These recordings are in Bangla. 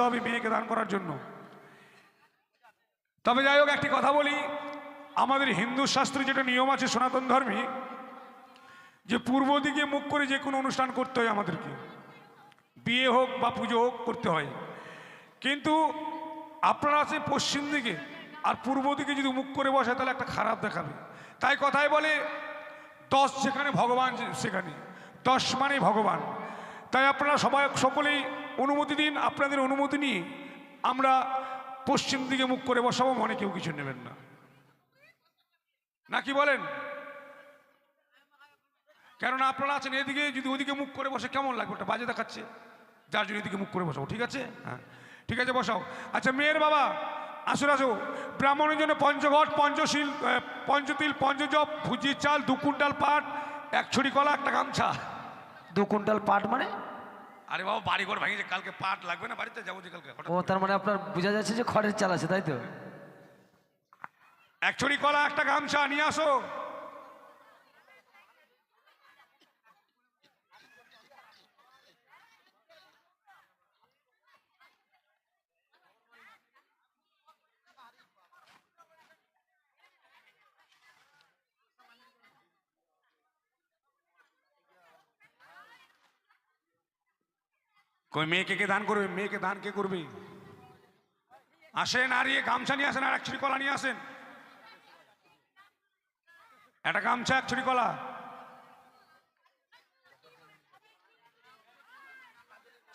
হবে মেয়েকে দান করার জন্য। তবে যাই হোক, একটি কথা বলি, আমাদের হিন্দু শাস্ত্রে যেটা নিয়ম আছে সনাতন ধর্মে, যে পূর্ব দিকে মুখ করে যে কোনো অনুষ্ঠান করতে হয় আমাদেরকে, বিয়ে হোক বা পুজো হোক করতে হয়। কিন্তু আপনারা আছে পশ্চিম দিকে, আর পূর্ব দিকে যদি মুখ করে বসে তাহলে একটা খারাপ দেখাবে। তাই কথায় বলে 10 যেখানে ভগবান সেখানে, 10 মানে ভগবান। তাই আপনারা সবাই সকলেই অনুমতি দিন, আপনাদের অনুমতি নিয়ে আমরা পশ্চিম দিকে মুখ করে বসাবো, মনে কেউ কিছু নেবেন না, নাকি বলেন? কেননা আপনারা আছেন এদিকে, যদি ওদিকে মুখ করে বসে কেমন লাগবে, ওটা বাজে দেখাচ্ছে, যার জন্য এদিকে মুখ করে বসাবো। ঠিক আছে? হ্যাঁ ঠিক আছে, বসাও। আচ্ছা মেয়ের বাবা আসো আসো, ব্রাহ্মণের জন্য পঞ্চঘট, পঞ্চশীল, পঞ্চতিল, পঞ্চজপ, ভুজির চাল, 2 কুইন্টাল পাট, 1 ছড়ি কলা, একটা গামছা। 2 কুইন্টাল পাট মানে? আরে বাবা বাড়ি ঘর ভাঙিয়েছে, কালকে পাট লাগবে না, বাড়িতে যাবো যে কালকে। ও তার মানে আপনার বোঝা যাচ্ছে যে খড়ের চাল আছে, তাই তো? 1 ছড়ি কলা, একটা গামছা নিয়ে আসো। কই মেয়েকে কে দান করবে? মেয়েকে দান কে করবে? আসেন, আর ইয়ে গামছা নিয়ে আসেন, আর 1 ছড়ি কলা নিয়ে আসেন। একটা গামছা, 1 ছড়ি কলা।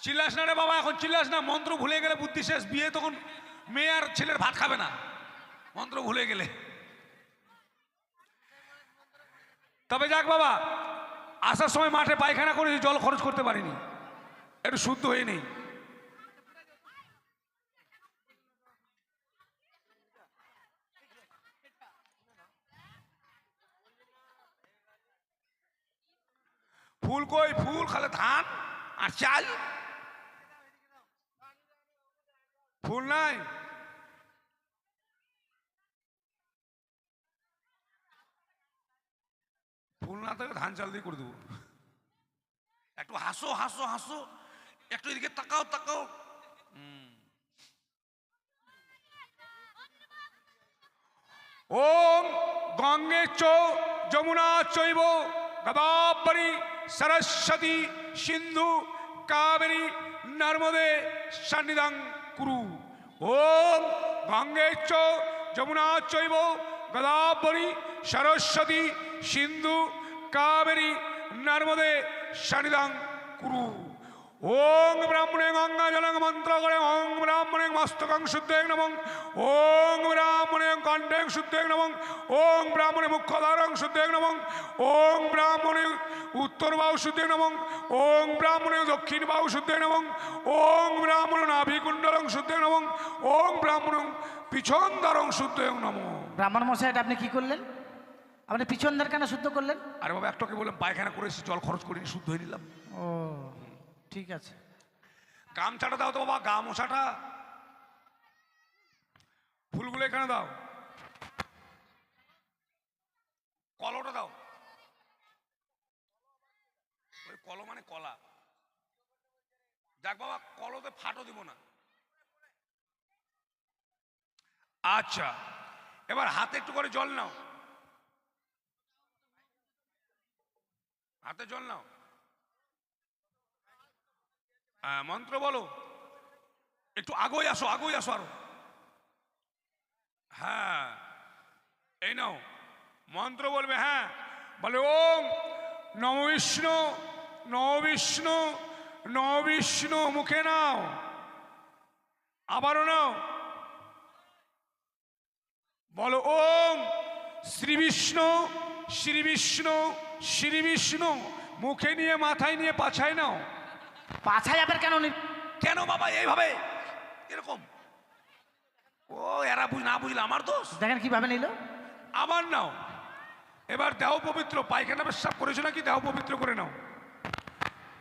চিল্লাস না রে বাবা, এখন চিল্লাস না, মন্ত্র ভুলে গেলে বুদ্ধি শেষ। বিয়ে তখন মেয়ে আর ছেলের ভাত খাবে না, মন্ত্র ভুলে গেলে। তবে যাক বাবা, আসার সময় মাঠে পায়খানা করে জল খরচ করতে পারিনি, একটু শুদ্ধ হয়ে নেই। ফুল কই? ফুল খালে ধান আর চাল, ফুল নাই। ফুল না থাকলে ধান চাল দিয়ে করে দেবো। একটু হাসো হাসো হাসো, একটু এদিকে তাকাও তাকাও। ওম গঙ্গে চ যমুনা চৈব গোদাবরী সরস্বতী সিন্ধু কাবেরী নর্মদে সন্নিধান কুরু। ওম গঙ্গে চ যমুনা চৈব গোদাবরী সরস্বতী সিন্ধু কাবেরী নর্মদে সন্নিধান কুরু। ওং ব্রাহ্মণে গঙ্গা জলং মন্ত্র করে, ওং ব্রাহ্মণে মস্তকং শুদ্ধে নমঃ, ওং ব্রাহ্মণে কণ্ঠে শুদ্ধে নমঃ, ওং ব্রাহ্মণে মুখ্যধারং শুদ্ধে নমঃ, ওং ব্রাহ্মণে উত্তর বাহু শুদ্ধে নমঃ, ওং ব্রাহ্মণে দক্ষিণ বাহু শুদ্ধে নমঃ, ওং ব্রাহ্মণ নাভিকুণ্ডলং শুদ্ধে নমঃ, ওং ব্রাহ্মণ পিছন দ্বারং শুদ্ধে নমঃ। ব্রাহ্মণ মশাই, এটা আপনি কি করলেন? আপনি পিছন দ্বার কেন শুদ্ধ করলেন? আরে বাবা, একটাকে বললাম পায়খানা করেছি, জল খরচ করিনি, শুদ্ধ হয়ে নিলাম। ও ঠিক আছে। গামছাটা দাও তো বাবা, গামছাটা। ফুলগুলো এখানে দাও, কলটা দাও। ওই কল মানে কলা। দেখ বাবা, কলতে ফাটও দিব না। আচ্ছা, এবার হাতে একটু করে জল নাও, হাতে জল নাও। মন্ত্র বলো, একটু আগুই আসো, আগুই আসো আরো। হ্যাঁ এই নাও, মন্ত্র বলবে। হ্যাঁ বলে, ওম নমো বিষ্ণু, নমো বিষ্ণু, নমো বিষ্ণু। মুখে নাও, আবারও নাও, বলো ওম শ্রী বিষ্ণু, শ্রী বিষ্ণু, শ্রী বিষ্ণু। মুখে নিয়ে মাথায় নিয়ে পাছায় নাও। পাছায় আবার কেন? কেন বাবা এইভাবে এরকম? ও এরা না বুঝলে আমার দোষ। দেখেন কিভাবে নিল। আবার নাও, এবার দেহ পবিত্র। পায়খানা পেশাব করেছো নাকি? দেহ পবিত্র করে নাও।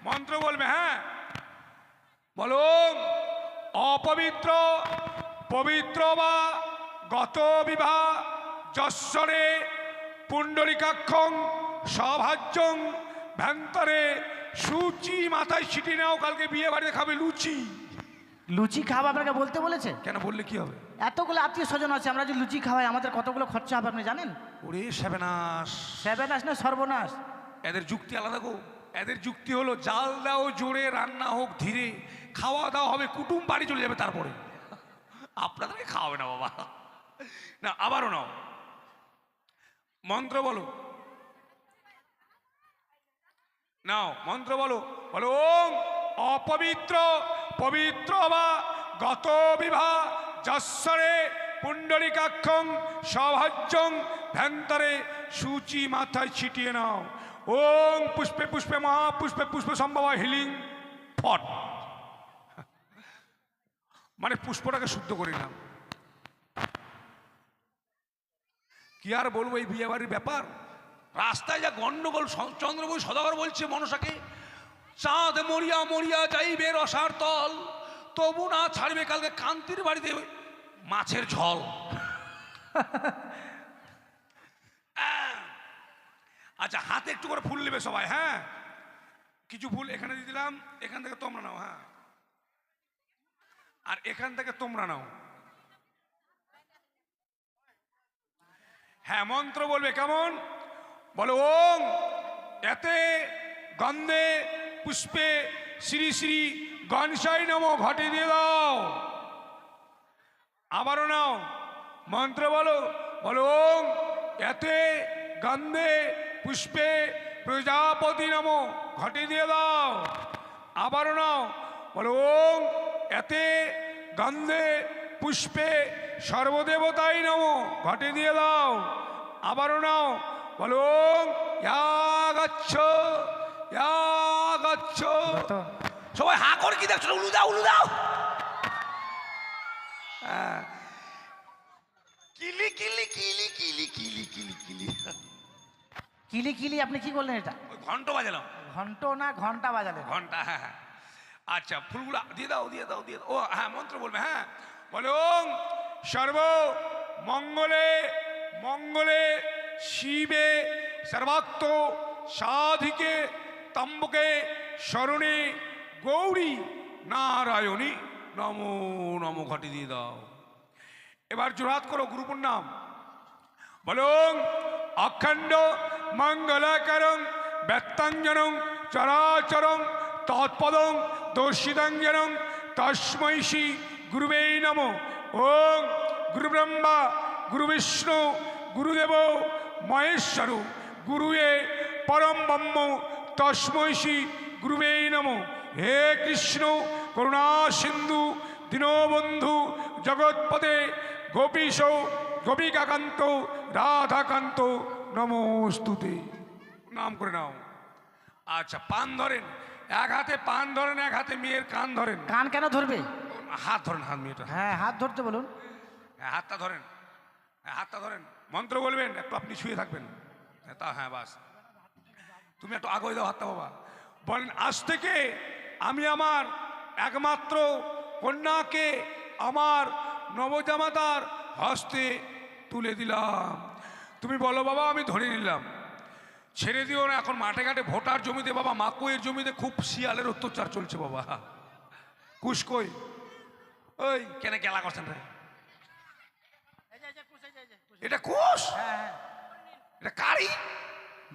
মন্ত্র বলবে। হ্যাঁ বলো, অপবিত্র পবিত্র বা গত বিবাহ যশ্বরে পুণ্ডরিকাক্ষং সভাজ্যং ভ্যান্তরে সুচি। মাথায় ছিটি নাও, কালকে বিয়ে বাড়িতে খাবে লুচি। লুচি খাওয়া আপনাকে বলতে বলেছে? কেন বললে কি হবে? এতগুলো আত্মীয় স্বজন আছে, আমরা যে লুচি খাওয়াই আমাদের কতগুলো খরচা হবে আপনি জানেন? ওরে সেবেনাশ, সর্বনাশ না সর্বনাশ। এদের যুক্তি আলাদা গো। এদের যুক্তি হলো জাল দাও জোরে, রান্না হোক ধীরে, খাওয়া দাওয়া হবে, কুটুম বাড়ি চলে যাবে তারপরে, আপনাদেরকে খাওয়াবে না বাবা। না আবারও নাও, মন্ত্র বলো, নাও মন্ত্র বলো। বলো ওং অপবিত্র পবিত্র বা গত বিভা যশ্বরে পুণ্ডরিকাক্ষং সভাজ্যং ভ্যান্তরে সূচি মাথায় ছিটিয়ে নাও। ওং পুষ্পে পুষ্পে মহাপুষ্পে পুষ্প সম্ভব হিলিং ফট, মানে পুষ্পটাকে শুদ্ধ করে নাও। কি আর বলবো এই বিয়ে বাড়ির ব্যাপার। রাস্তায় যা গন্ডগোল, চন্দ্রবাবু সদাগর বলছে মনসাকে, চাঁদ মরিয়া মরিয়া যাইবে রসার তল, তবু না ছাড়বে কালকে কান্তির বাড়িতে মাছের ঝোল। আচ্ছা হাতে একটু করে ফুল নেবে সবাই, হ্যাঁ কিছু ফুল এখানে দিয়ে দিলাম, এখান থেকে তোমরা নাও, হ্যাঁ আর এখান থেকে তোমরা নাও। হ্যাঁ মন্ত্র বলবে কেমন? বলো ওং এতে গন্ধে পুষ্পে শ্রী শ্রী গণসাই নমো ঘটে দিয়ে দাও। আবারও নাও মন্ত্র বলো। বলো ওং এতে গন্ধে পুষ্পে প্রজাপতি নমো ঘটে দিয়ে দাও। আবারও নাও বলো ওং এতে গন্ধে পুষ্পে সর্বদেবতাই নমো ঘটে দিয়ে দাও। আবারও নাও বলো ওং গচ্ছ গচ্ছ। সবাই হা করে কি দেখছো? উলু দাও উলু দাও। কিলি কিলি কিলি কিলি কিলি কিলি কিলি কিলি কিলি আপনি কি করলেন? এটা ওই ঘন্ট বাজালাম। ঘন্ট না ঘন্টা বাজালেন? ঘন্টা, হ্যাঁ হ্যাঁ। আচ্ছা ফুলগুলো দিয়ে দাও দিয়ে দাও দিয়ে দাও। ও হ্যাঁ মন্ত্র বলবে, হ্যাঁ বলো ওং সর্ব মঙ্গলে মঙ্গলে শিবে সর্বাত্ম সাধিকে তম্বকে শরণে গৌরী নারায়ণী নমো নমো ঘটে দিয়ে দাও। এবার জোড়হাত করো গুরুপুর নাম। বলো অখণ্ড মঙ্গলাকারং ব্যক্তাঞ্জনং চরাচরং তৎপদং দর্শিতাঞ্জনং তস্मै শ্রী গুরুবে নমঃ। ওং গুরু ব্রহ্মা গুরু বিষ্ণু গুরুদেব মহেশ্বর গুরুয়ে পরম ব্রহ্ম তস্मै শ্রী গুরুবে নমঃ। হে কৃষ্ণ করুণা সিন্ধু দীনবন্ধু জগৎপদে গোপীশ গোপিকাকান্ত রাধাকান্ত নমস্তুতে। নাম করে নাও। আচ্ছা পান ধরেন, এক হাতে পান ধরেন, এক হাতে মেয়ের কান ধরেন। কান কেন ধরবে? হাত ধরেন, হাত মেয়েটা, হ্যাঁ হাত ধরতে বলুন। হ্যাঁ হাতটা ধরেন, হ্যাঁ হাতটা ধরেন। মন্ত্র বলবেন, একটু আপনি শুয়ে থাকবেন। তা হ্যাঁ বাস, তুমি একটু আগে দাও হাতটা বাবা। বলেন আজ থেকে আমি আমার একমাত্র কন্যাকে আমার নবজামাতার হস্তে তুলে দিলাম। তুমি বলো বাবা আমি ধরে নিলাম। ছেড়ে দিও না, এখন মাঠে ঘাটে ভোটার জমিতে বাবা মাকুয়ের জমিতে খুব শিয়ালের অত্যাচার চলছে বাবা। কুশ কই? ওই কেন গেলা করছেন রে? এটা কুশ? এটা কারি?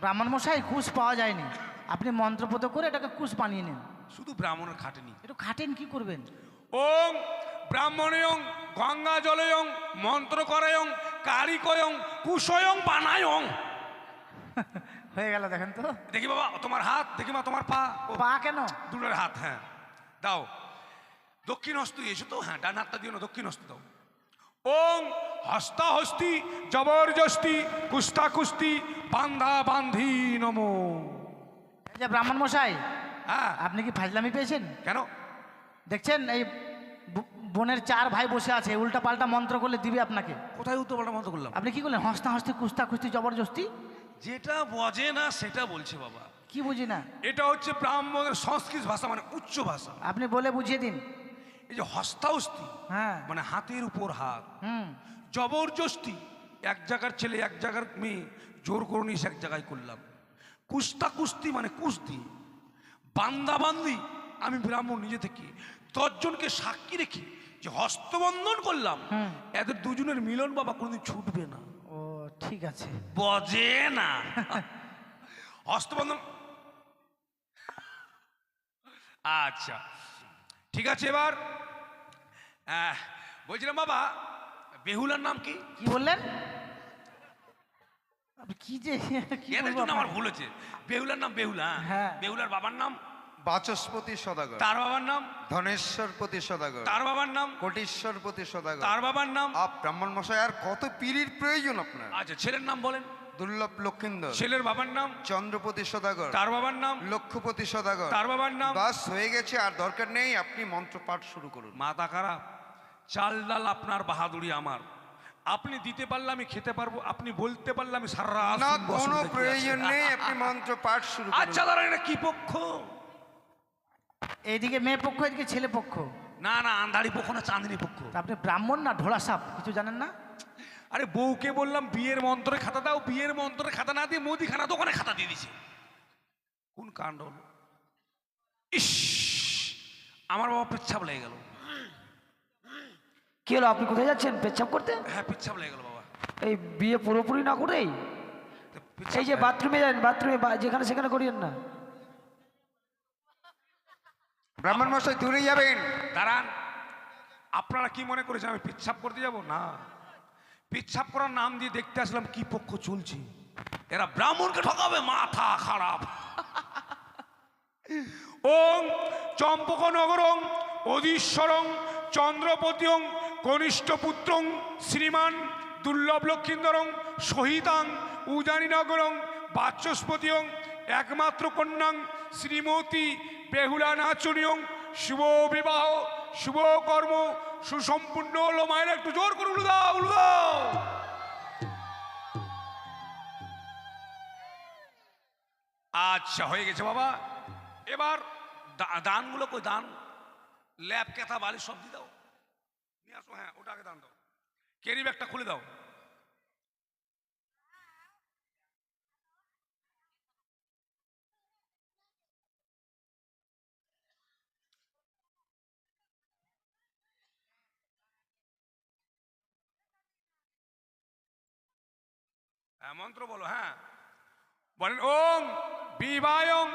ব্রাহ্মণ মশাই কুশ পাওয়া যায়নি, আপনি মন্ত্রপদ করে এটাকে কুশ বানিয়ে নিন। শুধু ব্রাহ্মণের খাটেনি, একটু খাটেন কি করবেন? ওং ব্রাহ্মণয়ং গঙ্গা জলয়ং মন্ত্র করয়ং কারিকয়ং কুশয়ং বানায়ং। হয়ে গেল দেখেন তো। দেখি বাবা তোমার হাত, দেখি মা তোমার পা। পা কেন? দুটোর হাত, হ্যাঁ দাও। দক্ষিণ হস্ত এসো তো, হ্যাঁ ডান হাতটা দিও না, দক্ষিণ হস্ত দাও। ওং হস্তা হস্তি জবরদস্তি কুস্তা কুস্তি বান্ধা বান্ধি নমো। এই যে ব্রাহ্মণ মশাই, হ্যাঁ আপনি কি ফাজলামি পেয়েছেন? কেন? দেখছেন এই বোনের 4 ভাই বসে আছে, উল্টা পাল্টা মন্ত্র করলে দিবে আপনাকে। কোথায় উত্তরপাল্টা মন্ত্র করলাম? আপনি কি করলেন? হস্তা হস্তি কুস্তা কুস্তি জবরদস্তি। যেটা বোঝে না সেটা বলছে বাবা। কি বুঝি না? এটা হচ্ছে ব্রাহ্মণের সংস্কৃত ভাষা, মানে উচ্চ ভাষা। আপনি বলে বুঝিয়ে দিন। এই যে হস্তাহস্তি হ্যাঁ মানে হাতের উপর হাত, হুম। জবরদস্তি এক জায়গার ছেলে এক জায়গার মেয়ে জোর করে নিয়ে এক জায়গায় করলাম। কুস্তা কুস্তি মানে কুস্তি, বান্দা বান্দি আমি ব্রাহ্মণ নিজে থেকে 10 জনকে সাক্ষী রেখে যে হস্তবন্ধন করলাম, এদের দুজনের মিলন বাবা কোনোদিন ছুটবে না। ও ঠিক আছে। বজে না হস্তবন্ধন। আচ্ছা ঠিক আছে। এবার বলছিলাম বাবা, বেহুলার নাম কি? কি বললেন আপনি? কি যে কি এদের বলবো জন্য আমার আপনাকে? ভুল হচ্ছে। বেহুলার নাম বেহুলা। হ্যাঁ। বেহুলার বাবার নাম? বাচস্পতি সদাগর, তার বাবার নাম? ধনেশ্বরপতি সদাগর, তার বাবার নাম? কোটিশ্বরপতি সদাগর। তার বাবার নাম? ব্রাহ্মণ মশাই আর কত পীরের প্রয়োজন আপনার? আচ্ছা ছেলের নাম বলেন। দুর্লভ লক্ষিন্দর। ছেলের বাবার নাম? চন্দ্রপতি সদাগর। তার বাবার নাম? লক্ষপতি সদাগর। তার বাবার নাম? বাস হয়ে গেছে, আর দরকার নেই, আপনি মন্ত্র পাঠ শুরু করুন। মাথা খারাপ। চাল ডাল আপনার, বাহাদুরি আমার। আপনি দিতে পারলে আমি খেতে পারবো, আপনি বলতে পারলে আমি সারা রাত না, শুনবো, কোনো অসুবিধা কি আছে? প্রয়োজন নেই, আপনি মন্ত্র পাঠ শুরু করুন। আচ্ছা দাঁড়ান, এটা কি পক্ষ? এইদিকে মেয়ে পক্ষ, এদিকে ছেলে পক্ষ। না না, আন্ধারি পক্ষ না চাঁদনি পক্ষ। তা আপনি ব্রাহ্মণ না ঢোলা সাপ, কিছু জানেন না? আরে বউকে বললাম বিয়ের মন্ত্রে খাতা দাও, বিয়ের মন্ত্রে খাতা না দিয়ে মুদিখানা দোকানে খাতা দিয়ে দিছে। কোন কাণ্ড হলো! ইস, আমার বাবা পেচ্ছাপ লেগে গেল। কি হলো, আপনি কোথায় যাচ্ছেন? পেচ্ছাপ করতে? হ্যাঁ পেচ্ছাপ লেগে গেল বাবা। এই বিয়ে পুরোপুরি না করেই তো পেচ্ছাপ এই যে বাথরুমে যান, বাথরুমে যেখানে সেখানে করিয়েন না। ব্রাহ্মণ মশাই দূরে যাবেন। দাঁড়ান, আপনারা কি মনে করেছেন আমি পেচ্ছাপ করতে যাব? না, পেচ্ছাপ করার নাম দিয়ে দেখতে আসলাম কি পক্ষ চলছে। এরা ব্রাহ্মণকে ঠকাবে, মাথা খারাপ। ওং চম্পক নগরং অধীশ্বরং চন্দ্রপতিং কনিষ্ঠ পুত্রং শ্রীমান দুর্লভ লক্ষিন্দরং সহিতাং উজানি নগরং বাচস্পতিং একমাত্র কন্যাং শ্রীমতী বেহুলা নাচনীয়ং শুভ বিবাহ শুভ কর্ম সুসম্পূর্ণ হলো। মায়ের একটু জোর করে উলু দাও, উলু দাও। আচ্ছা হয়ে গেছে বাবা। এবার দানগুলো কই? দান ল্যাব কেথা বালি সব দিয়ে দাও, নিয়ে আসো। হ্যাঁ ওটাকে দান দাও। ক্যারি ব্যাগটা খুলে দাও। হ্যাঁ মন্ত্র বলো। হ্যাঁ বলেন ওং বিবায়ং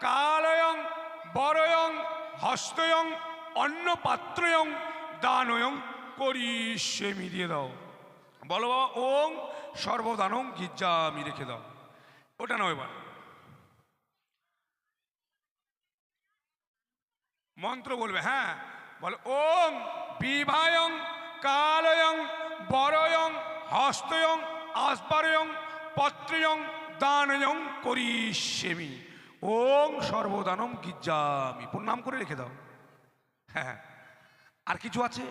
কালয়ং বরয়ং হস্তয়ং অন্নপাত্রয়ং দানয়ং করিষ্যামি দিয়ে দাও। বলো বাবা ওং সর্বদানং গির্জামি রেখে দাও। ওটা নয়, এবার মন্ত্র বলবে। হ্যাঁ বলো ওং বিবায়ং কালয়ং বরয়ং হস্তয়ং আসবারয়ং পত্রয়ং দানয়ং করিষ্যামি ওং সর্বদানম গির্জামি। প্রণাম করে রেখে দাও। হ্যাঁ আর কিছু আছে?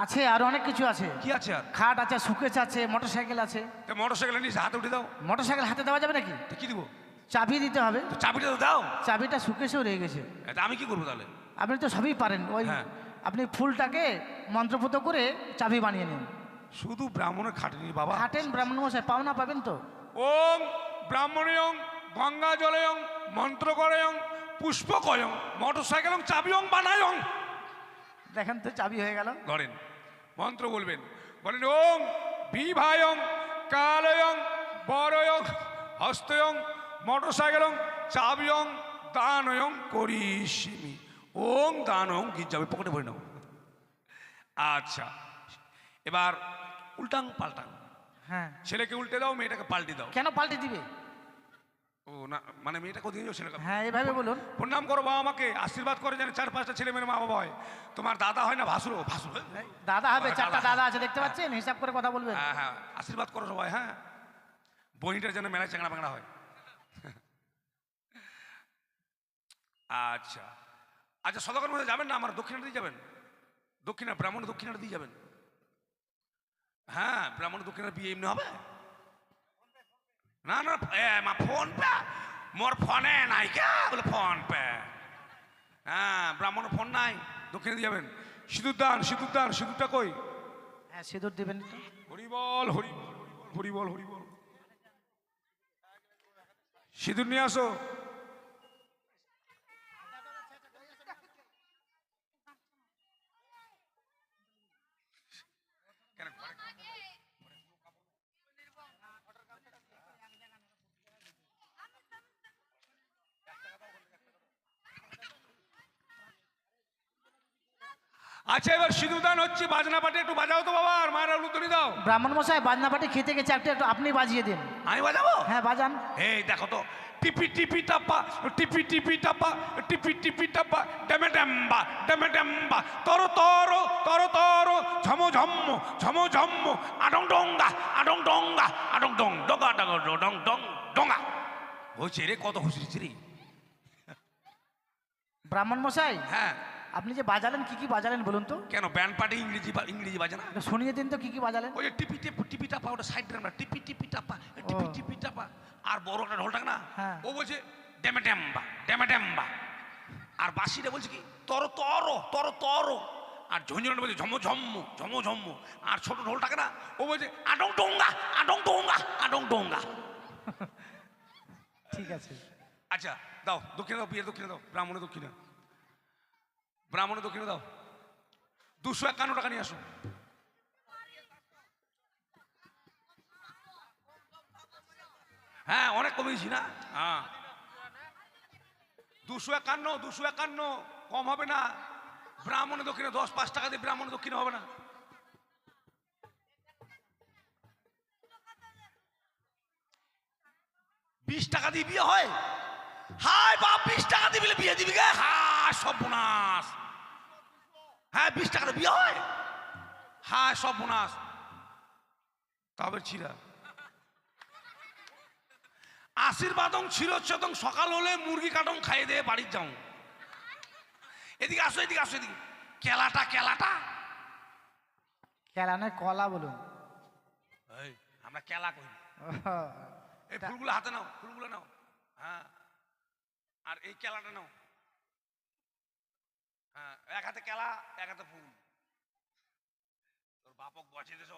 আছে আরো অনেক কিছু আছে। কি আছে আর? খাট আছে, সুকেস আছে, মোটরসাইকেল আছে। মোটরসাইকেল নিয়ে হাতে উঠে দাও। মোটরসাইকেল হাতে দেওয়া যাবে নাকি? তো কি দিব? চাবি দিতে হবে। তো চাবিটা তো দাও। চাবিটা সুকেশেও রয়ে গেছে। এটা আমি কি করবো তাহলে? আপনি তো সবই পারেন। ওই হ্যাঁ। আপনি ফুলটাকে মন্ত্রপুত করে চাবি বানিয়ে নিন। শুধু ব্রাহ্মণের খাটেনি বাবা। হাটেন ব্রাহ্মণ মশাই, পাওনা পাবেন তো। ওম ব্রাহ্মণয়ং গঙ্গা জলয়ং মন্ত্রকরয়ং পুষ্পকয়ং মোটরসাইকেলং চাবিয়ং বানায়ং। দেখেন তো চাবি হয়ে গেল। ধরেন মন্ত্র বলবেন। বলেন ওং বিভায়ং কালয়ং বরয়ং হস্তয়ং মোটরসাইকেলং চাবিয়ং দানয়ং করিষ্যামি ওং দানয়ং গির্জামি। পকেটে ভরে নাও। আচ্ছা এবার উল্টাং পাল্টাং। হ্যাঁ। ছেলেকে উল্টে দাও, মেয়েটাকে পাল্টে দাও। কেন পাল্টে দিবে? ও না, মানে মেয়েটাকে দিয়ে যাও, ছেলেকে। হ্যাঁ এভাবে বলুন। প্রণাম করো বাবা মাকে, আশীর্বাদ করে যেন 4-5টা ছেলে মেয়ের মা বাবা হয়। তোমার দাদা হয় না ভাসুর? ভাসুর দাদা হবে, দাদা। 4টা দাদা আছে দেখতে পাচ্ছেন, হিসাব করে কথা বলবেন। হ্যাঁ হ্যাঁ আশীর্বাদ করো সবাই। হ্যাঁ বহিনটার যেন মেলায় চ্যাংড়া বাংড়া হয়। আচ্ছা আচ্ছা সদাগর মধ্যে যাবেন না? আমার দক্ষিণাটা দিয়ে যাবেন। দক্ষিণা ব্রাহ্মণ দক্ষিণাটা দিয়ে যাবেন। হ্যাঁ ব্রাহ্মণ দক্ষিণার বিয়ে এমনি হবে না? না মা ফোন পে মোর ফোনে নাই কে বলে ফোন পে। হ্যাঁ ব্রাহ্মণ ফোন নাই, দক্ষিণে দিয়ে যাবেন। সিঁদুর দান, সিঁদুর দান। সিঁদুরটা কই? হ্যাঁ সিঁদুর দিবেন তো। হরি বল হরি বল হরি বল হরি বল। সিঁদুর নিয়ে আসো। আচ্ছা, এবার সিঁদুরদান হচ্ছে, বাজনা পাটি একটু বাজাও তো বাবা, আর মায়ের উলুতনি দাও। ব্রাহ্মণ মশাই বাজনা পাটি খেতে গেছে, একটু আপনি বাজিয়ে দিন। আমি বাজাবো? হ্যাঁ বাজান। এই দেখো তো, টিপি টিপি টাপা, টিপি টিপি টাপা, টিপি টিপি টাপা, ডেমে ডেম্বা, ডেমে ডেম্বা, তর তর, তর তর, ঝম ঝম্ম, ঝম ঝম্ম, আডং ডঙ্গা, আডং ডঙ্গা, আডং ডং, ডঙ্গা ডং ডং ডং ডঙ্গা। হয়েছে রে, কত হুঁচড়িছে রে। ব্রাহ্মণ মশাই, হ্যাঁ, আপনি যে বাজালেন কি কি বাজালেন বলুন তো? কেন ব্যান্ড পার্টি ইংরেজি বাজে না? একটু শুনিয়ে দিন তো কি কি বাজালেন। ওই যে টিপি টিপি টিপি টাপা, ওটা সাইড ড্রাম না, টিপি টিপি টাপা, টিপি টিপি টাপা। আর বড় একটা ঢোলটাক না, হ্যাঁ। ও বলছে ডেমে ডেম্বা, ডেমে ডেম্বা। আর বাসিটা বলছে কি তর তর, তর তর। আর ঝঞ্ঝনটা বলছে ঝম ঝম্ম, ঝম ঝম্ম। আর ছোট ঢোলটাকে না, ও বলছে আডং ডোঙ্গা, আডং ডোঙ্গা, আডং ডোঙ্গা। ঠিক আছে। আচ্ছা দাও, দক্ষিণে দাও, বিয়ের দক্ষিণে দাও, ব্রাহ্মণের দক্ষিণে, ব্রাহ্মণের দক্ষিণে দাও। 251 টাকা নিয়ে আসো। হ্যাঁ, অনেক কমিয়েছি না? হ্যাঁ, 251 কম হবে না। ব্রাহ্মণের দক্ষিণে 10-5 টাকা দিয়ে ব্রাহ্মণের দক্ষিণে হবে না। বিশ টাকা দিয়ে বিয়ে হয়? হাই বাপ, 20 টাকা দিয়ে বিয়ে দিবি গে? হ্যাঁ, সর্বনাশ। হ্যাঁ, 20 টাকা দিয়ে বিয়ে হয়? হ্যাঁ, সর্বনাশ। তবে ছিড়া আশীর্বাদং চিরচেতং, সকাল হলে মুরগি কাটং খাইয়ে দিয়ে বাড়ি যাও। এদিকে আসো, এদিকে আসো, এদিকে। কেলাটা, কেলাটা। কেলা নয়, কলা বলুন। এই, আমরা কেলা কই। এই ফুলগুলো হাতে নাও, ফুলগুলো নাও। হ্যাঁ, আর এই কেলাটা নাও। হ্যাঁ, এক হাতে কেলা, এক হাতে ফুল। তোর বাপক বাঁচিয়ে দিস।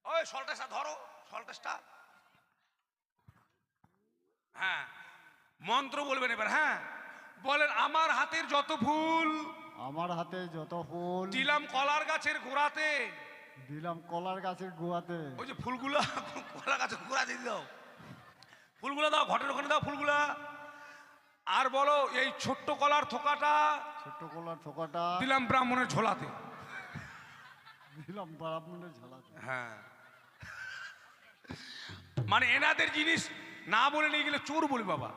ওই সল্টেসটা ধরো, সল্টেসটা। হ্যাঁ, মন্ত্র বলবেন এবার। হ্যাঁ, বলেন আমার হাতের যত ফুল, আমার হাতে যত ফুল দিলাম কলার গাছের গোড়াতে। দিলাম কলার গাছের গোয়াতে। ওই যে ফুলগুলা কলার গাছের গোড়াতে দাও, ফুলগুলা দাও, ঘটের ওখানে দাও ফুলগুলা। আর বলো এই ছোট্ট কলার থোকাটা ছোট্ট কলার থোকাটা দিলাম ব্রাহ্মণের ঝোলাতে। দিলাম ব্রাহ্মণের ঝালাতে। হ্যাঁ, মানে এনাদের জিনিস না বলে নিয়ে গেলে চোর বলি বাবা।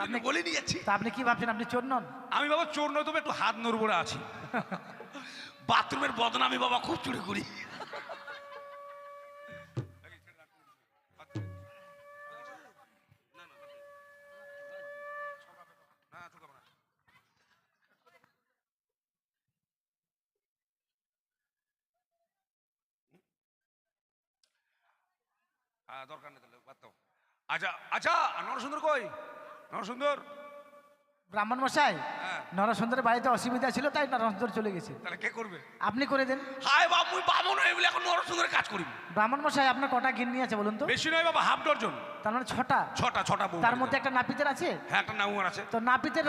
আপনি বলে নিয়ে যাচ্ছি। তা আপনি কি ভাবছেন আপনি চোর নন? আমি বাবা চোর নয়, তবে একটু হাত নড়বড়ে আছি। বাথরুমের বদনামি বাবা খুব চুরি করি। দরকার নেই, তাহলে বাদ দাও। আচ্ছা আচ্ছা, নরসুন্দর কই? নরসুন্দর। ব্রাহ্মণ মশাই, হ্যাঁ। নরসুন্দরের বাড়িতে অসুবিধা ছিল তাই নরসুন্দর চলে গেছে। তাহলে কে করবে? আপনি করে দেন। হাই বাপ, মুই বামন হয়ে বলে এখন নরসুন্দরের কাজ করি। ব্রাহ্মণ মশাই, আপনার কটা গিন্নি আছে বলুন তো? বেশি নয় বাবা, হাফ ডজন। তার মানে 6টা। ছটা বউ। তার মধ্যে একটা নাপিতের আছে। হ্যাঁ, একটা নাউয়ার আছে। তো নাপিতের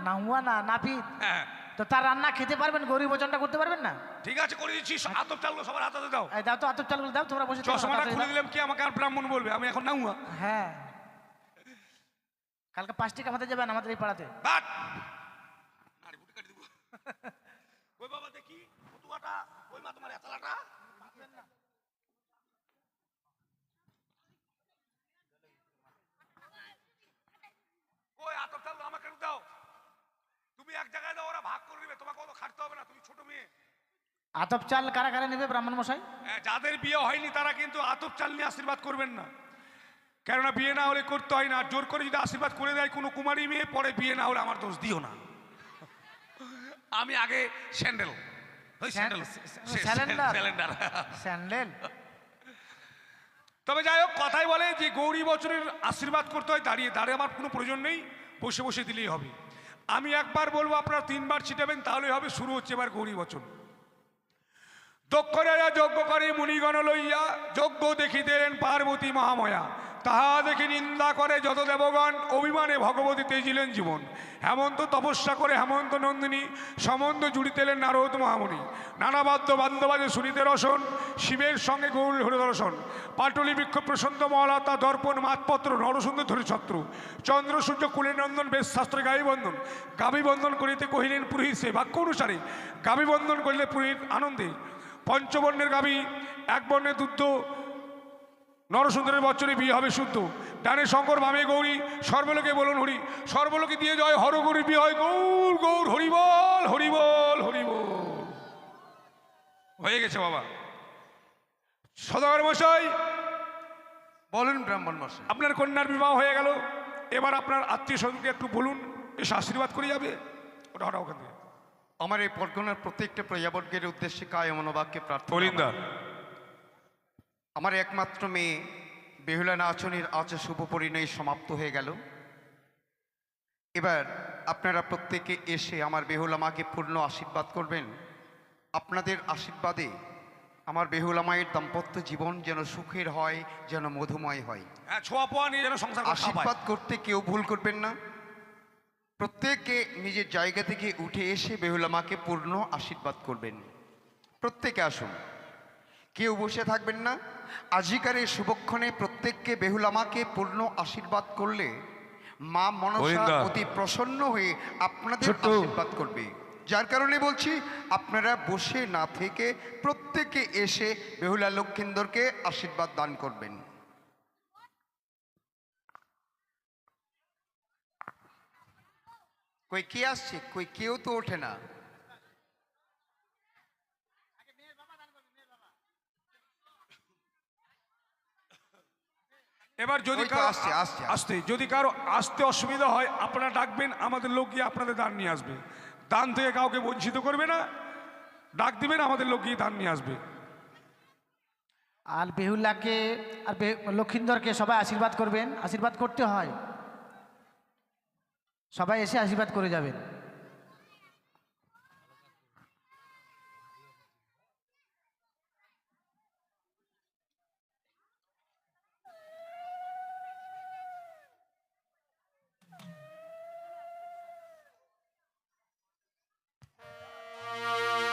নাহুয়া না নাপিত, হ্যাঁ, তো তার রান্না খেতে পারবেন? গরিব ভোজনটা করতে পারবেন না? ঠিক আছে, করে দিচ্ছি। আতপ চালগুলো সবার হাতে দাও। এই দাও তো, আতপ চালগুলো দাও, তোমরা বসে থাকো, চশমাটা তাড়াতাড়ি খুলে দাও। দিলাম, কি আমাকে আর ব্রাহ্মণ বলবে? আমি এখন নাউয়া। হ্যাঁ, কালকে 5টি কামাতে যাবেন আমাদের এই পাড়াতে। বাট আরে বুটি কাটি দেব। ওই বাবা দেখি ফতুয়াটা, ওই মা তোমার এতলাটা। ওই আতপ চাল আমাকে একটু দাও। তুমি এক জায়গায় দাও, ওরা ভাগ করে নেবে, তোমাকে অত খাটতে হবে না, তুমি ছোট মেয়ে। আতপ চাল কারা কারা নেবে ব্রাহ্মণ মশাই? যাদের বিয়ে হয়নি তারা কিন্তু আতপ চাল নিয়ে আশীর্বাদ করবেন না, কেননা বিয়ে না হলে করতে হয় না। জোর করে যদি আশীর্বাদ করে দেয় কোনো কুমারী মেয়ে, পরে বিয়ে না হলে আমার দোষ দিও না। আমি আগে স্যান্ডেল, ওই স্যান্ডেল, স্যালেন্ডার। স্যান্ডেল। তবে যাই হোক, কথাই বলে যে গৌরী বচনের আশীর্বাদ করতে হয় দাঁড়িয়ে। দাঁড়িয়ে আমার কোনো প্রয়োজন নেই, বসে বসে দিলেই হবে। আমি একবার বলবো, আপনারা 3বার ছিটাবেন, তাহলে হবে। শুরু হচ্ছে এবার গৌরী বচন। দক্ষ রাজা যজ্ঞ করে মুনিগণ লইয়া যজ্ঞ দেখিতেন পার্বতী মহাময়া, তাহা দেখে নিন্দা করে যত দেবগণ, অভিমানে ভগবতী তেজিলেন জীবন। হেমন্ত তপস্যা করে হেমন্ত নন্দিনী, সম্বন্ধ জুড়িতেলেন নারদ মহামুনি। নানা বাদ্য বাদ্যবাজে শুনিতে রসন, শিবের সঙ্গে গৌর হরে দর্শন। পাটলি বৃক্ষ প্রসন্ত মহালতা দর্পণ মাতপত্র নরসুন্দর ধরে ছত্র। চন্দ্র সূর্য কুলে নন্দন বেশ শাস্ত্রে গাভী বন্ধন। গাভী বন্ধন করিতে কহিলেন পুরোহিত, সে বাক্য অনুসারে গাভী বন্ধন করিলে পুরোহিত আনন্দে। পঞ্চবর্ণের গাভী এক বর্ণের দুধ, নরসুন্দরের বচ্চনে বিয়ে হবে শুদ্ধ। ডানে শঙ্কর বামে গৌরী, সর্বলোকে বলুন হরি। সর্বলোকে দিয়ে জয় হরগৌরী বিয়ে হয় গৌর গৌর, হরিবল হরিবল হরিবল। হয়ে গেছে বাবা। সদাগর মশাই, বলুন ব্রাহ্মণ মশাই। আপনার কন্যার বিবাহ হয়ে গেল, এবার আপনার আত্মীয় স্বজনকে একটু বলুন, এসে আশীর্বাদ করে যাবে। ওটা হঠাৎ ওখান থেকে আমার এই পরগনার প্রত্যেকটা প্রজাবর্গের উদ্দেশ্যে কায় মনোবাক্যে প্রার্থনা। বলিন্দা, আমার একমাত্র মেয়ে বেহুলা নাচনের আজ শুভ পরিণয় সমাপ্ত হয়ে গেল। এবার আপনারা প্রত্যেকে এসে আমার বেহুলা মাকে পূর্ণ আশীর্বাদ করবেন। আপনাদের আশীর্বাদে আমার বেহুলা মায়ের দাম্পত্য জীবন যেন সুখের হয়, যেন মধুময় হয়। হ্যাঁ, ছোঁয়া পোয়া নিয়ে যেন সংসার করতে হয়। আশীর্বাদ করতে কেউ ভুল করবেন না। প্রত্যেকে নিজের জায়গা থেকে উঠে এসে বেহুলা মাকে পূর্ণ আশীর্বাদ করবেন। প্রত্যেকে আসুন, কেউ বসে থাকবেন না। আজিকার এই শুভক্ষণে প্রত্যেককে বেহুলা মাকে পূর্ণ আশীর্বাদ করলে মা মনসা অতি প্রসন্ন হয়ে আপনাদের আশীর্বাদ করবে। যার কারণে বলছি, আপনারা বসে না থেকে প্রত্যেকে এসে বেহুলা লক্ষ্মীন্দরকে আশীর্বাদ দান করবেন। কই কে আসছে? কই কেউ তো ওঠে না। এবার যদি ওই তো কারো আসছে, আসছে। আসতে যদি কারো আসতে অসুবিধা হয়, আপনারা ডাকবেন, আমাদের লোক গিয়ে আপনাদের দান নিয়ে আসবে। দান থেকে কাউকে বঞ্চিত করবে না, ডাক দিবেন, আমাদের লোক গিয়ে দান নিয়ে আসবে। আর বেহুলাকে আর লক্ষিন্দরকে সবাই আশীর্বাদ করবেন, আশীর্বাদ করতে হয়, সবাই এসে আশীর্বাদ করে যাবেন।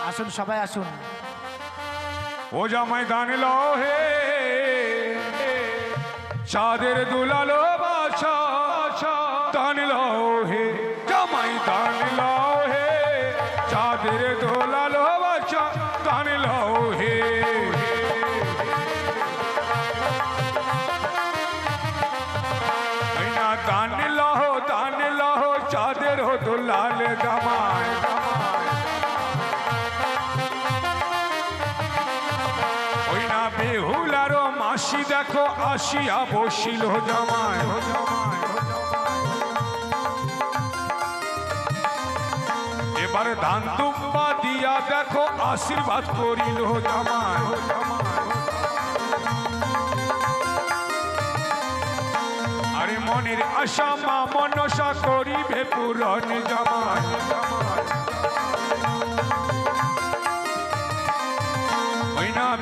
আসুন, সবাই আসুন। ও জামাই দান লও হে, চাঁদের দুলালো বাছা, দান লও হে, জামাই দান লও হে, চাঁদের দুলালো বাছা, দান লও হে। দান লও চাঁদের দুলাল জামাই। বেহুলারো মাসি দেখো আসিয়া বসিল জামাই। এবার ধান দুব্বা দিয়া দেখো আশীর্বাদ করিল জামাই। আরে মনের আশা মা মনসা করিবে পূরণ জামাই।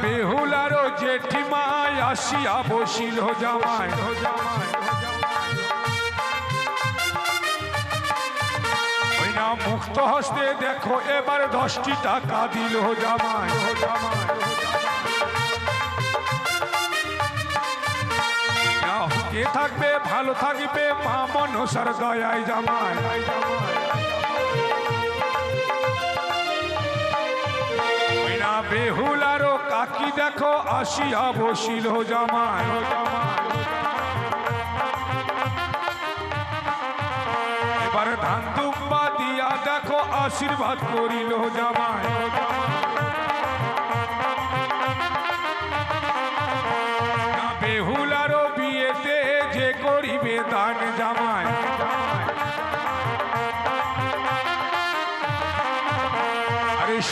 বেহুলারো জেঠিমায় আসিয়া বসিল জামাই। ওই না মুক্ত হস্তে দেখো এবার 10টি টাকা দিল জামাই। কে থাকবে ভালো থাকবে মা মনসার দয়ায় জামাই। বেহুলারো কাকি দেখো আসিয়া বসিল জামাই। এবার ধান দুব্বা দিয়া দেখো আশীর্বাদ করিল জামাই। বেহুলারো বিয়েতে যে করিবে দান জামাই।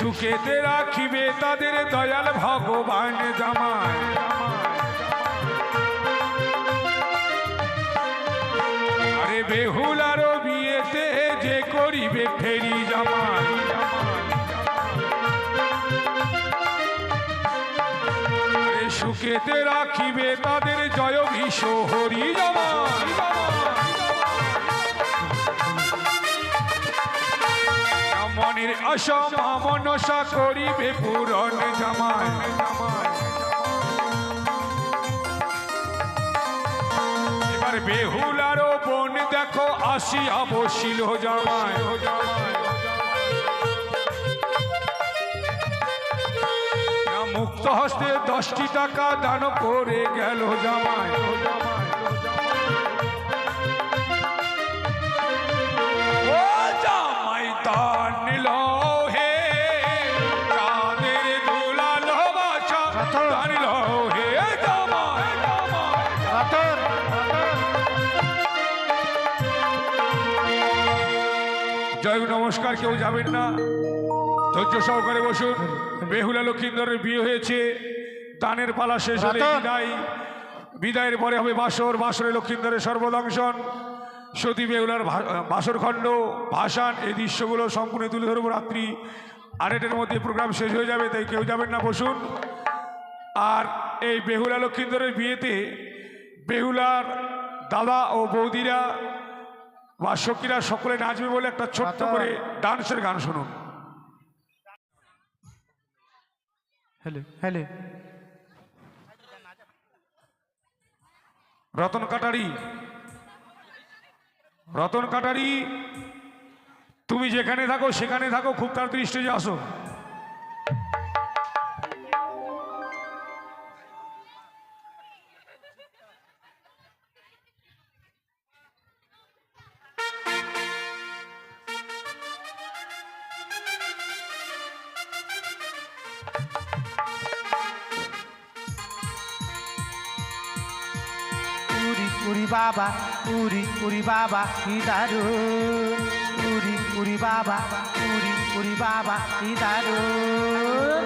সুখেতে রাখিবে তাদের দয়াল ভগবান জামাই। আরে বেহুলারো বিয়েতে যে করিবে ফেরি জামাই। সুখেতে রাখিবে তাদের জয় বিষ হরি জামাই মনের আশা মনসা করিবে পূরণ জামাই এবার বেহুলারও বোন দেখো আসিয়া বসিল জামাই মুক্ত হস্তে 10টি টাকা দান করে গেল জামাই ও জামাই দান নিল হে কাদের দুলাল বাছা দান নিল হে জামাই রতন জয় নমস্কার কেউ যাবেন না ধৈর্য সহকারে বসুন বেহুলা লক্ষিন্দরের বিয়ে হয়েছে দানের পালা শেষ হলে রতন। বিদায়ের পরে হবে বাসরে লক্ষিন্দরের সর্বদংশন সতী বেহুলার বাসর খণ্ড ভাসান এই দৃশ্যগুলো সম্পূর্ণ তুলে ধরবো রাত্রি 8টার মধ্যে প্রোগ্রাম শেষ হয়ে যাবে তাই কেউ যাবেন না বসুন আর এই বেহুলা লক্ষিন্দরের বিয়েতে বেহুলার দাদা ও বৌদিরা বা সখীরা সকলে নাচবে বলে একটা ছোট্ট করে ডান্সের গান শুনুন হ্যালো হ্যালো রতন কাটারি তুমি যেখানে থাকো সেখানে থাকো খুব তাড়াতাড়ি স্টেজে আসো উরি বাবা উরি বাবা কি দারুণ উরি বাবা উরি বাবা কি দারুণ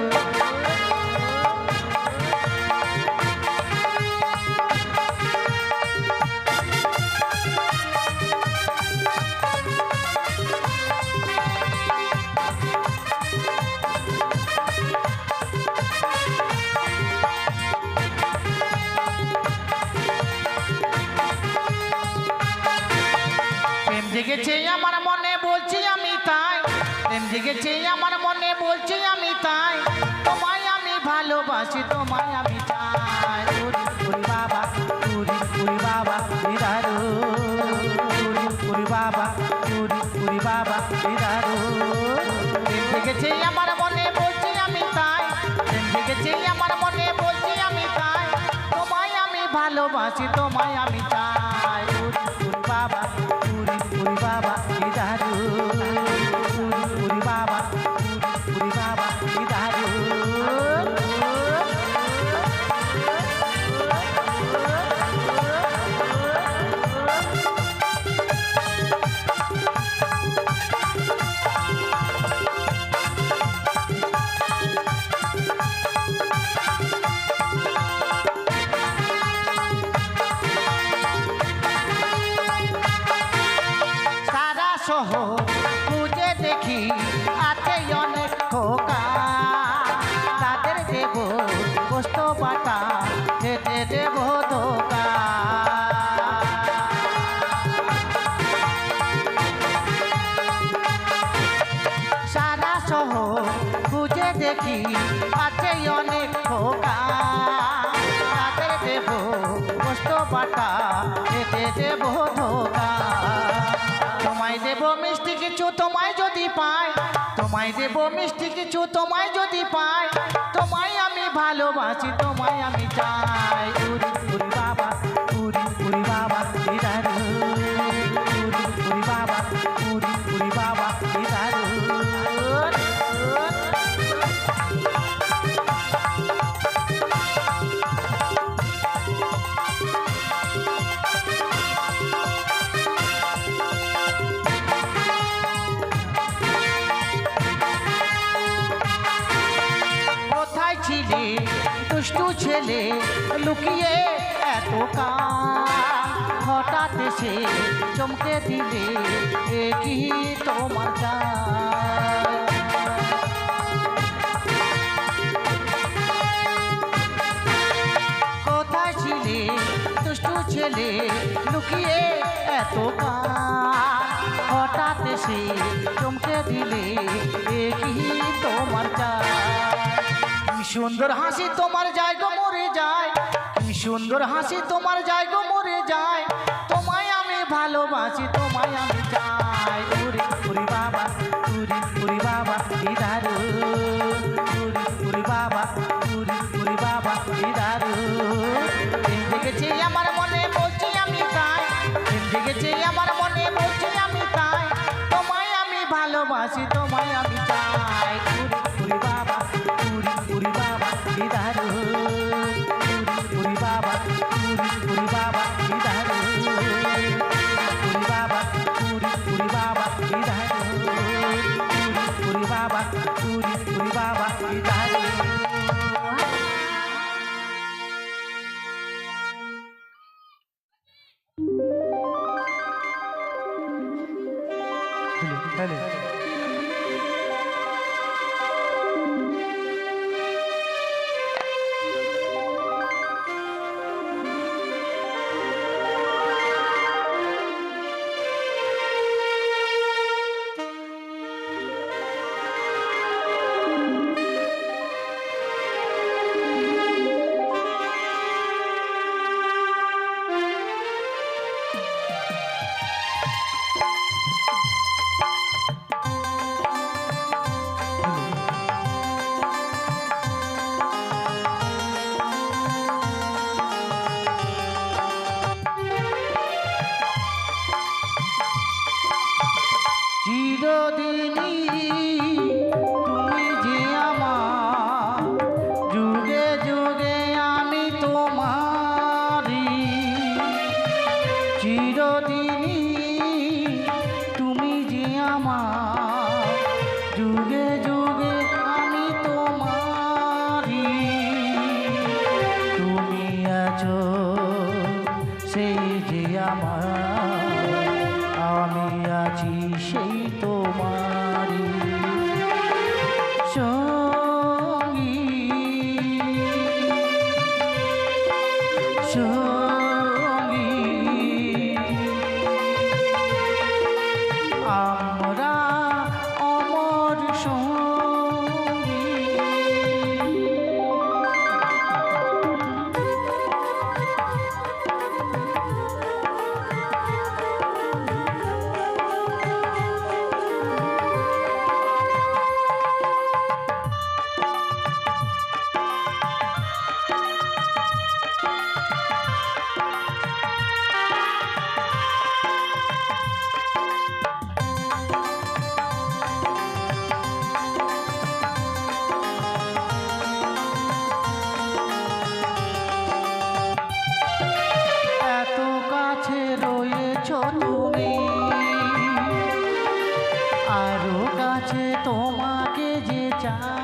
জেগেছে আমার মনে বলছি আমি তাই প্রেম জেগেছে আমার মনে বলছি আমি তাই তোমায় আমি ভালোবাসি তোমায় আমি চাই উরি বাবা উরি বাবা দিদারু উরি বাবা উরি বাবা দিদারু প্রেম জেগেছে আমার মনে বলছি আমি তাই প্রেম জেগেছে আমার মনে বলছি আমি তাই তোমায় আমি ভালোবাসি তোমায় আমি চাই উরি বাবা উরি বাবা দিদারু উরি বাবা দিদারু সহ খুঁজে দেখি আছে অনেক খোকা তাদের দেব গোস্ত বাটা খেতে দেব ধোকা সারা সহ খুঁজে দেখি আছে অনেক খোকা তাদের দেব গোস্ত বাটা খেতে দেব ধোকা তোমায় দেব মিষ্টি কিছু তোমায় যদি পাই তোমায় দেব মিষ্টি কিছু তোমায় যদি পাই তোমায় আমি ভালোবাসি তোমায় আমি চাই উরি বাবা উরি বাবা দিদারু উরি বাবা উরি বাবা দিদারু ছিলে দুষ্টু ছেলে লুকিয়ে এত হঠাৎ এসে চমকে দিলে এ কি তোমার ছেলে লুকিয়ে এত কাজ, হঠাৎ এসে চমকে দিলে এ কি তোমার চাই? কি সুন্দর হাসি তোমার যায় গো মরে যায়, কি সুন্দর হাসি তোমার যায় গো মরে যায়, তোমায় আমি ভালোবাসি তোমায় আমি চাই। উরি উরি বাবা, উরি উরি বাবা কি দারুণ, উরি উরি বাবা, উরি উরি বাবা কি দারুণ। দিন জেগেছে আমার মনে বলছি আমি তাই, দিন জেগেছে আমার মনে বলছি আমি তাই, তোমায় আমি ভালোবাসি তোমায় আমি চাই। উরি উরি বাবা, উরি উরি বাবা কি দারুণ, উরি উরি বাবা, উরি উরি বাবা কি দারুণ, উরি বাবা, উরি উরি বাবা কি দারুণ, উরি বাবা, উরি উরি বাবা কি দারুণ। চিরদিনই তুমি যে আমার, যুগে যুগে আমি তোমারি। চিরদিনই তুমি যে আমার, যুগে যুগে আমি তোমারি। তুমি আছো সেই যে আমার, আমি আছি সেই তোমারি সঙ্গী, সঙ্গী। আমরা অমর সঙ্গী। এত কাছে রয়েছ তুমি, আরো কাছে তোমাকে যে চাই,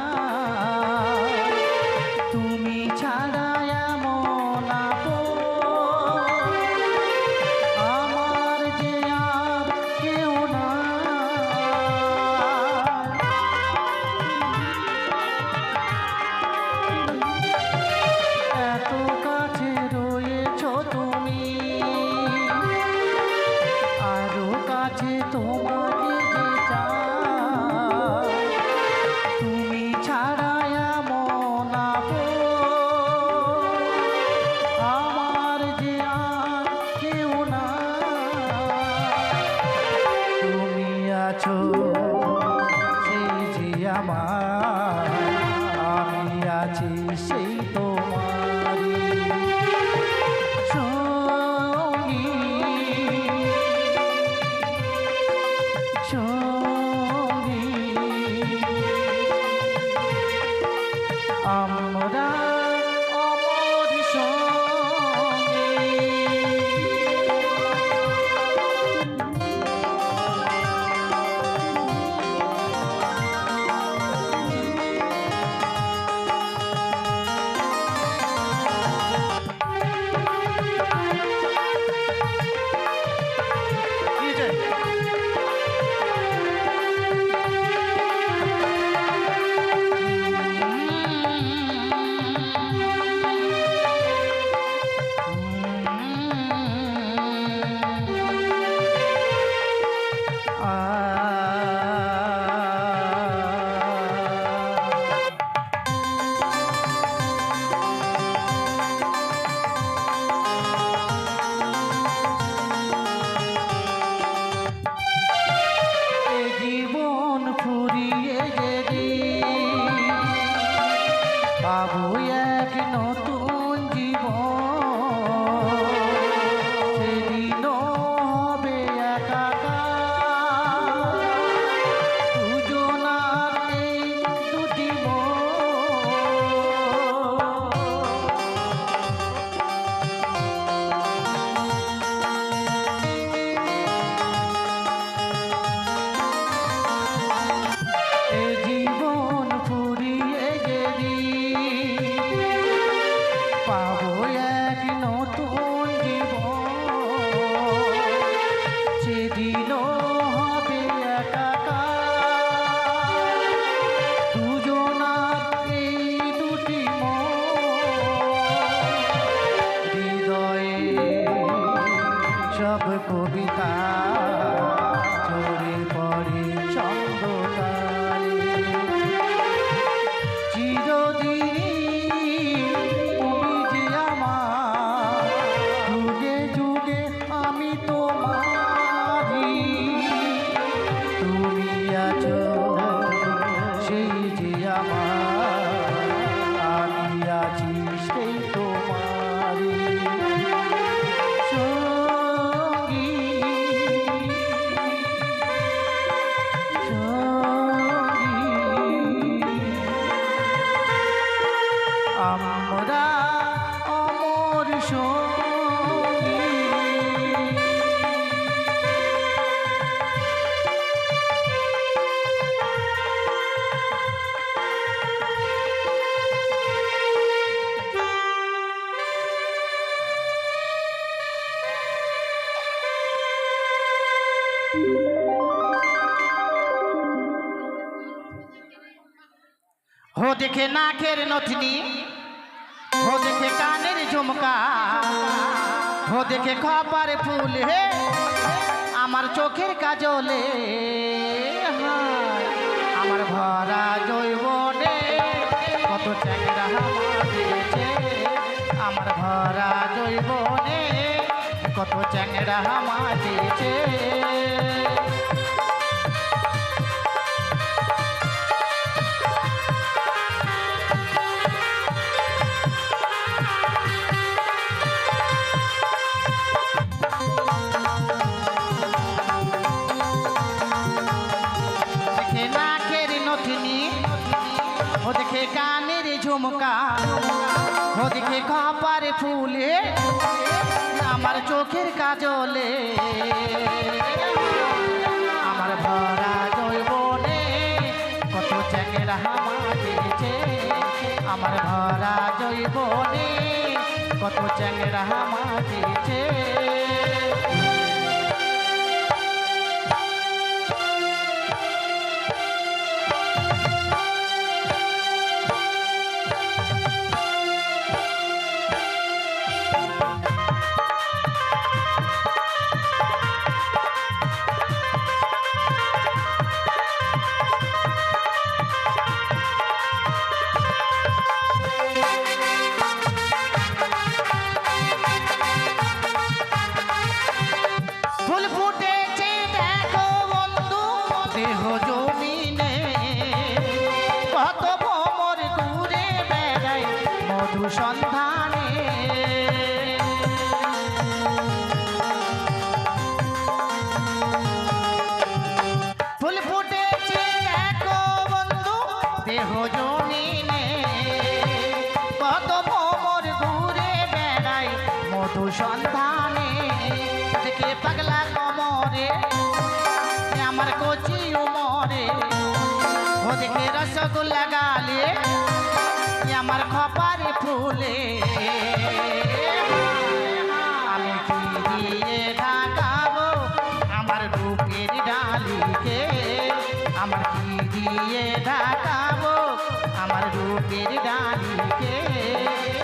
তুমি ছাড়া এমন আপন আমার যে আর কেউ নাই। এত কাছে রয়েছ তুমি, আরো কাছে তোমাকে যে চাই, তুমি ছাড়া এমন আপন আমার যে আর কেউ নাই। তুমি আছো সেই যে আমার, আমি আছি সেই তোমারি সঙ্গী, সঙ্গী। আমরা অমর সঙ্গী। কবিতা ঝরে পড়ে ছন্দ তালে চিরদিনই তুমি যে আমার যুগে যুগে আমি তোমারি তুমি আছো সেই যে আমার আমি আছি সেই তোমারি সঙ্গী আমরা অমর সঙ্গী हो देखे नाकेर नथनी हो देखे कानेर झुमका हो देखे खपार फूल हे आमार चोखेर काजले हाय आमार भरा जैबने कत চ্যাংড়া মাঝেছে आमार भरा जैबने कत চ্যাংড়া মাঝেছে देखे नाकेर नथनी हो देखे कानेर झुमका हो देखे खपार फूले आमार चोखेर काजले आमार भरा जैबने कत চ্যাংড়া মাঝেছে आमार भरा जैबने कत চ্যাংড়া মাঝেছে ফুল ফুটেছে দেখো বন্ধু দেহ জমিনে কত ভ্রমর ঘুরে বেড়াই মধু সন্ধানে ফুল ফুটেছে দেখো বন্ধু দেহ জমিনে কত ভ্রমর ঘুরে বেড়াই মধু সন্ধানে देखे पगला कमरे आमार कोची उमरे हो देखे रसगुल्ला गाले आमार खपारे फूले आमी की दिए ढाकाबो आमार रूपेर डालिके आमार की दिए ढाकाबो आमार रूपेर डालिके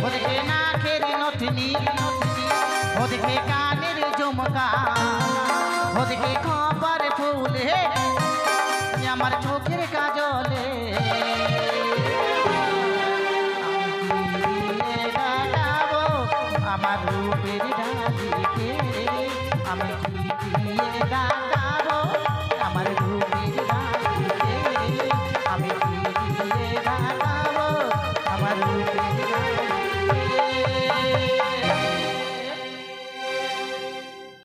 हो देखे नाकेर नथनी हो देखे कानेर झुमका हो देखे खपार फूल हे आमार चोखेर काजले आमार रूपेर डालिके आमी की दिए डाकाबो आमार रूपेर